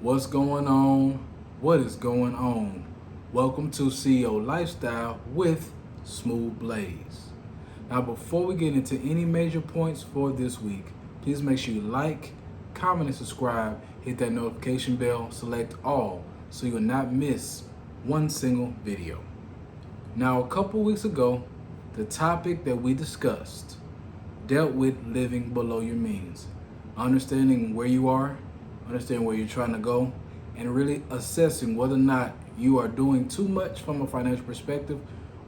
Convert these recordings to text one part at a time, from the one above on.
What's going on? What is going on? Welcome to CEO Lifestyle with Smooth Blaze. Now, before we get into any major points for this week, please make sure you like, comment, and subscribe. Hit that notification bell, select all so you will not miss one single video. Now, a couple weeks ago, the topic that we discussed dealt with living below your means, understanding where you are, understanding where you're trying to go, and really assessing whether or not you are doing too much from a financial perspective,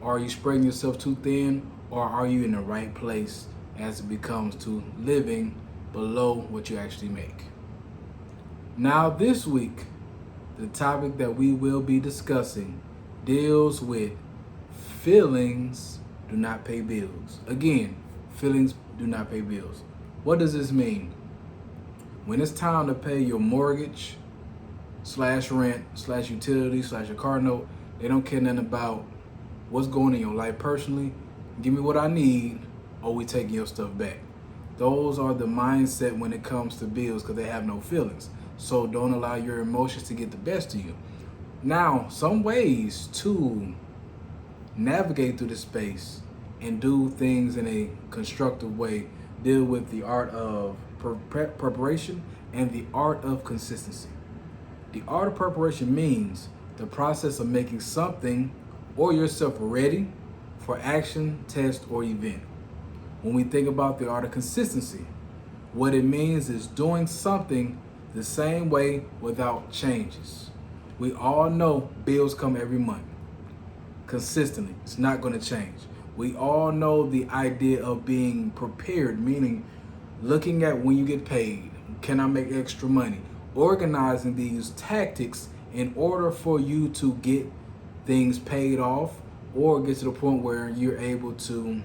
or are you spreading yourself too thin, or are you in the right place as it becomes to living below what you actually make. Now this week, the topic that we will be discussing deals with feelings do not pay bills. Again, feelings do not pay bills. What does this mean? When it's time to pay your mortgage, slash rent, slash utility, slash your car note, they don't care nothing about what's going on in your life personally. Give me what I need, or we taking your stuff back. Those are the mindset when it comes to bills, because they have no feelings. So don't allow your emotions to get the best of you. Now, some ways to navigate through this space and do things in a constructive way deal with the art of preparation and the art of consistency. The art of preparation means the process of making something or yourself ready for action, test, or event. When we think about the art of consistency, what it means is doing something the same way without changes. We all know bills come every month. Consistently, it's not going to change. We all know the idea of being prepared, meaning looking at when you get paid, can I make extra money? Organizing these tactics in order for you to get things paid off or get to the point where you're able to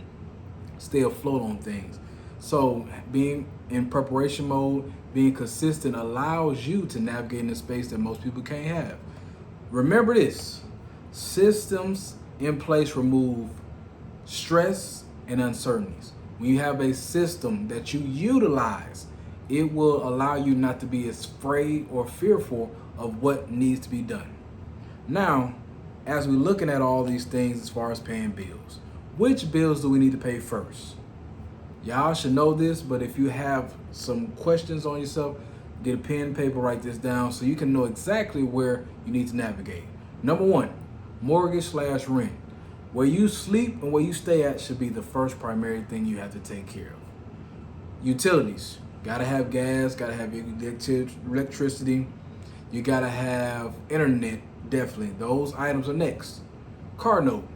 stay afloat on things. So being in preparation mode, being consistent allows you to navigate in a space that most people can't have. Remember this, systems in place remove stress and uncertainties. When you have a system that you utilize, it will allow you not to be afraid or fearful of what needs to be done. Now, as we're looking at all these things as far as paying bills, which bills do we need to pay first? Y'all should know this, but if you have some questions on yourself, get a pen and paper, write this down so you can know exactly where you need to navigate. Number one, mortgage slash rent. Where you sleep and where you stay at should be the first primary thing you have to take care of. Utilities, gotta have gas, gotta have your electricity, you gotta have internet, definitely. Those items are next. Car note,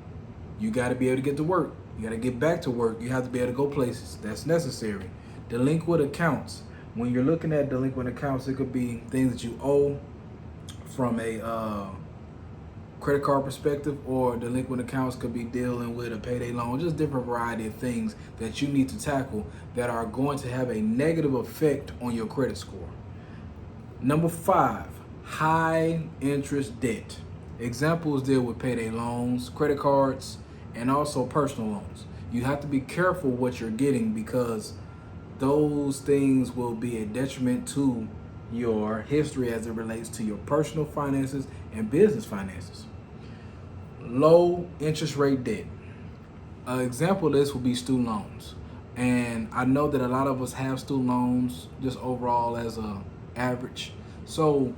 you gotta be able to get to work, you gotta get back to work, you have to be able to go places, that's necessary. Delinquent accounts, when you're looking at delinquent accounts, it could be things that you owe from a credit card perspective, or delinquent accounts could be dealing with a payday loan, just different variety of things that you need to tackle that are going to have a negative effect on your credit score. Number five, high interest debt. Examples deal with payday loans, credit cards, and also personal loans. You have to be careful what you're getting because those things will be a detriment to your history as it relates to your personal finances and business finances. Low interest rate debt. An example of this would be student loans. And I know that a lot of us have student loans just overall as a average. So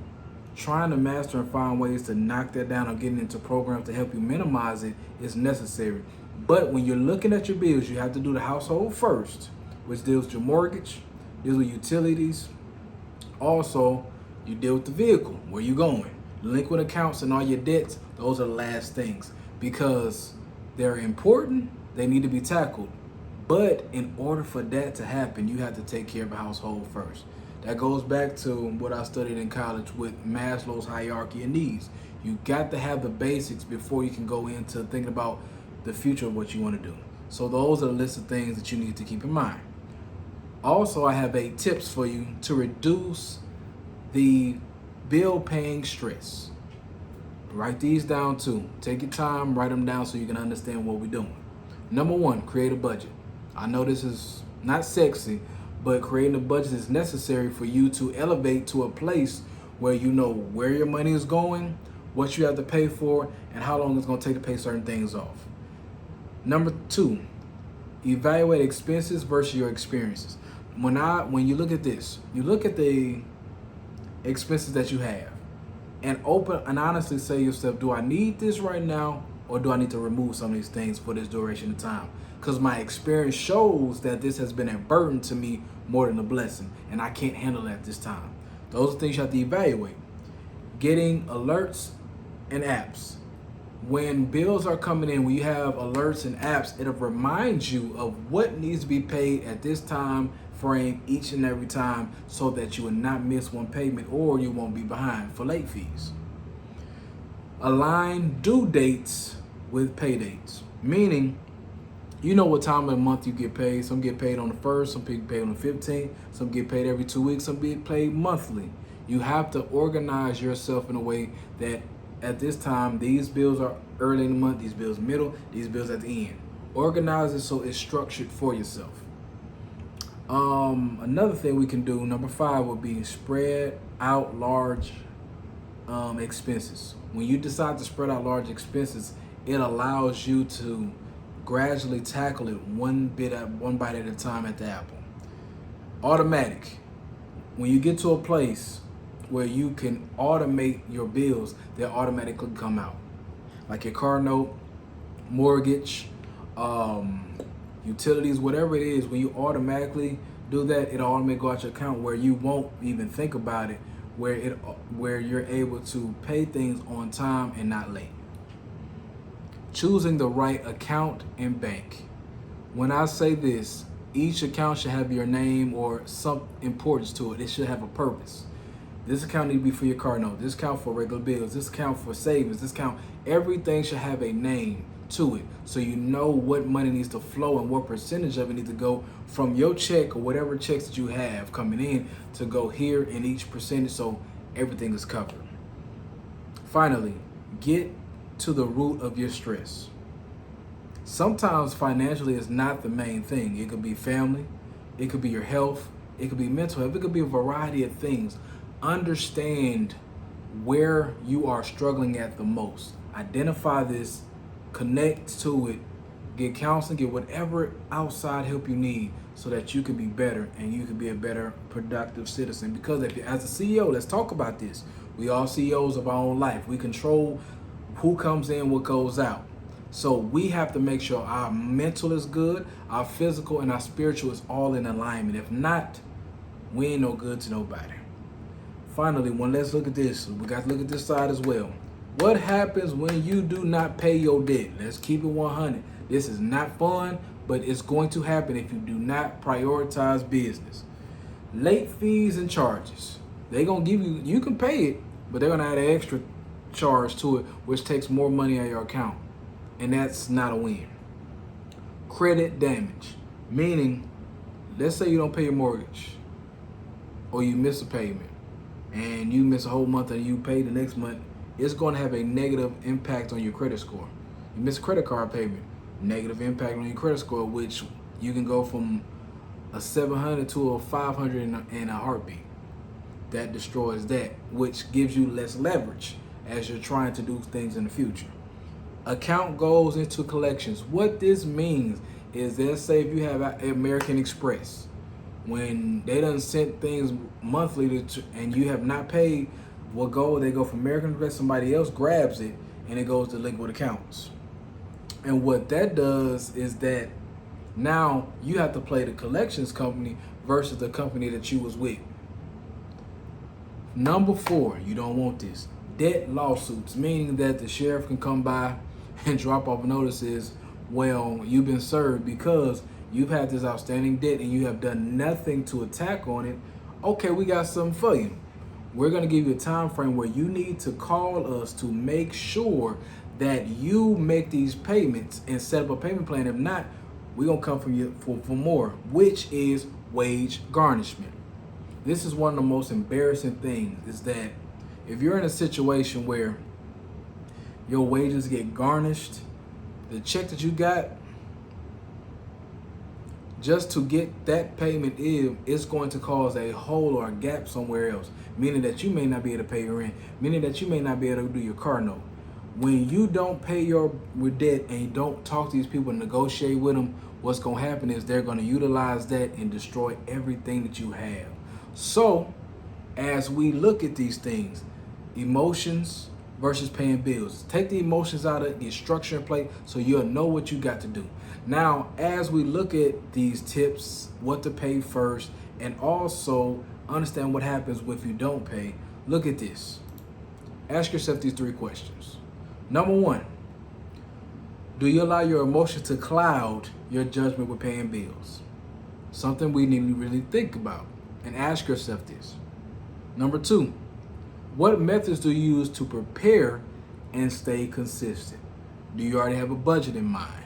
trying to master and find ways to knock that down or getting into programs to help you minimize it is necessary. But when you're looking at your bills, you have to do the household first, which deals with your mortgage, deals with utilities. Also, you deal with the vehicle, where you going. Delinquent accounts and all your debts, those are the last things because they're important, they need to be tackled. But in order for that to happen, you have to take care of the household first. That goes back to what I studied in college with Maslow's hierarchy of needs. You got to have the basics before you can go into thinking about the future of what you want to do. So those are the list of things that you need to keep in mind. Also, I have 8 tips for you to reduce the bill paying stress. Write these down too. Take your time, write them down so you can understand what we're doing. Number one, create a budget. I know this is not sexy, but creating a budget is necessary for you to elevate to a place where you know where your money is going, what you have to pay for, and how long it's going to take to pay certain things off. Number 2, evaluate expenses versus your experiences. When you look at this, you look at the expenses that you have and open and honestly say to yourself, do I need this right now, or do I need to remove some of these things for this duration of time? Because my experience shows that this has been a burden to me more than a blessing, and I can't handle it at this time. Those are things you have to evaluate. Getting alerts and apps. When bills are coming in, when you have alerts and apps, it'll remind you of what needs to be paid at this time frame each and every time, so that you will not miss one payment or you won't be behind for late fees. Align due dates with pay dates, meaning you know what time of the month you get paid. Some get paid on the 1st, some people get paid on the 15th, some get paid every 2 weeks, some get paid monthly. You have to organize yourself in a way that at this time, these bills are early in the month, these bills middle, these bills at the end. Organize it so it's structured for yourself. Another thing we can do, number 5, would be spread out large expenses. When you decide to spread out large expenses, it allows you to gradually tackle it one bite at a time at the apple. Automatic. When you get to a place where you can automate your bills, they'll automatically come out. Like your car note, mortgage, utilities, whatever it is, when you automatically do that, it'll automatically go out your account where you won't even think about it, where you're able to pay things on time and not late. Choosing the right account and bank. When I say this, each account should have your name or some importance to it. It should have a purpose. This account needs to be for your car note. This account for regular bills. This account for savings. This account, everything should have a name to it, so you know what money needs to flow and what percentage of it needs to go from your check or whatever checks that you have coming in to go here in each percentage, so everything is covered. Finally, get to the root of your stress. Sometimes financially is not the main thing. It could be family, it could be your health, it could be mental health, it could be a variety of things. Understand where you are struggling at the most. Identify this, connect to it, get counseling, get whatever outside help you need so that you can be better and you can be a better productive citizen. Because if, as a CEO, let's talk about this. We all CEOs of our own life. We control who comes in, what goes out. So we have to make sure our mental is good, our physical and our spiritual is all in alignment. If not, we ain't no good to nobody. Finally, let's look at this. We got to look at this side as well. What happens when you do not pay your debt? Let's keep it 100. This is not fun, but it's going to happen if you do not prioritize business. Late fees and charges. They're going to give you, you can pay it, but they're going to add an extra charge to it, which takes more money out of your account. And that's not a win. Credit damage. Meaning, let's say you don't pay your mortgage or you miss a payment and you miss a whole month and you pay the next month, it's going to have a negative impact on your credit score. You miss a credit card payment, negative impact on your credit score, which you can go from a 700 to a 500 in a heartbeat. That destroys that, which gives you less leverage as you're trying to do things in the future. Account goes into collections. What this means is, let's say if you have American Express, when they done sent things monthly and you have not paid, they go from American Express, somebody else grabs it and it goes to liquid accounts. And what that does is that now you have to play the collections company versus the company that you was with. Number 4, you don't want this. Debt lawsuits, meaning that the sheriff can come by and drop off notices, well, you've been served because you've had this outstanding debt and you have done nothing to attack on it. Okay, we got something for you. We're going to give you a time frame where you need to call us to make sure that you make these payments and set up a payment plan. If not, we're going to come from you for more, which is wage garnishment. This is one of the most embarrassing things, is that if you're in a situation where your wages get garnished, the check that you got, just to get that payment in, it's going to cause a hole or a gap somewhere else, meaning that you may not be able to pay your rent, meaning that you may not be able to do your car note. When you don't pay your debt and you don't talk to these people and negotiate with them, what's going to happen is they're going to utilize that and destroy everything that you have. So as we look at these things, emotions versus paying bills, take the emotions out of it, get structure in place so you'll know what you got to do. Now, as we look at these tips, what to pay first, and also understand what happens if you don't pay, look at this. Ask yourself these 3 questions. Number 1, do you allow your emotions to cloud your judgment with paying bills? Something we need to really think about and ask yourself this. Number 2, what methods do you use to prepare and stay consistent? Do you already have a budget in mind?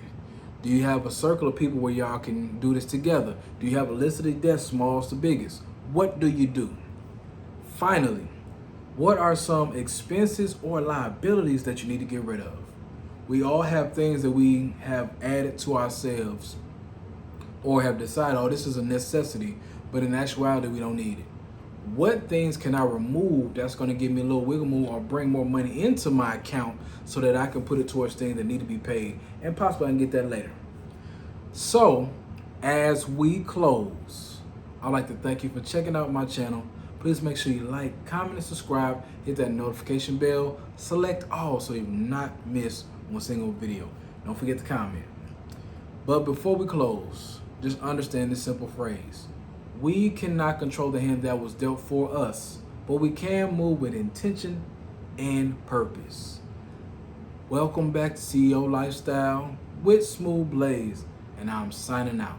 Do you have a circle of people where y'all can do this together? Do you have a list of the debts, smallest to biggest? What do you do? Finally, what are some expenses or liabilities that you need to get rid of? We all have things that we have added to ourselves or have decided, oh, this is a necessity, but in actuality, we don't need it. What things can I remove that's going to give me a little wiggle room or bring more money into my account so that I can put it towards things that need to be paid, and possibly I can get that later. So as we close, I'd like to thank you for checking out my channel. Please make sure you like, comment, and subscribe. Hit that notification bell. Select all so you not miss one single video. Don't forget to comment. But before we close, just understand this simple phrase. We cannot control the hand that was dealt for us, but we can move with intention and purpose. Welcome back to CEO Lifestyle with Smooth Blaze, and I'm signing out.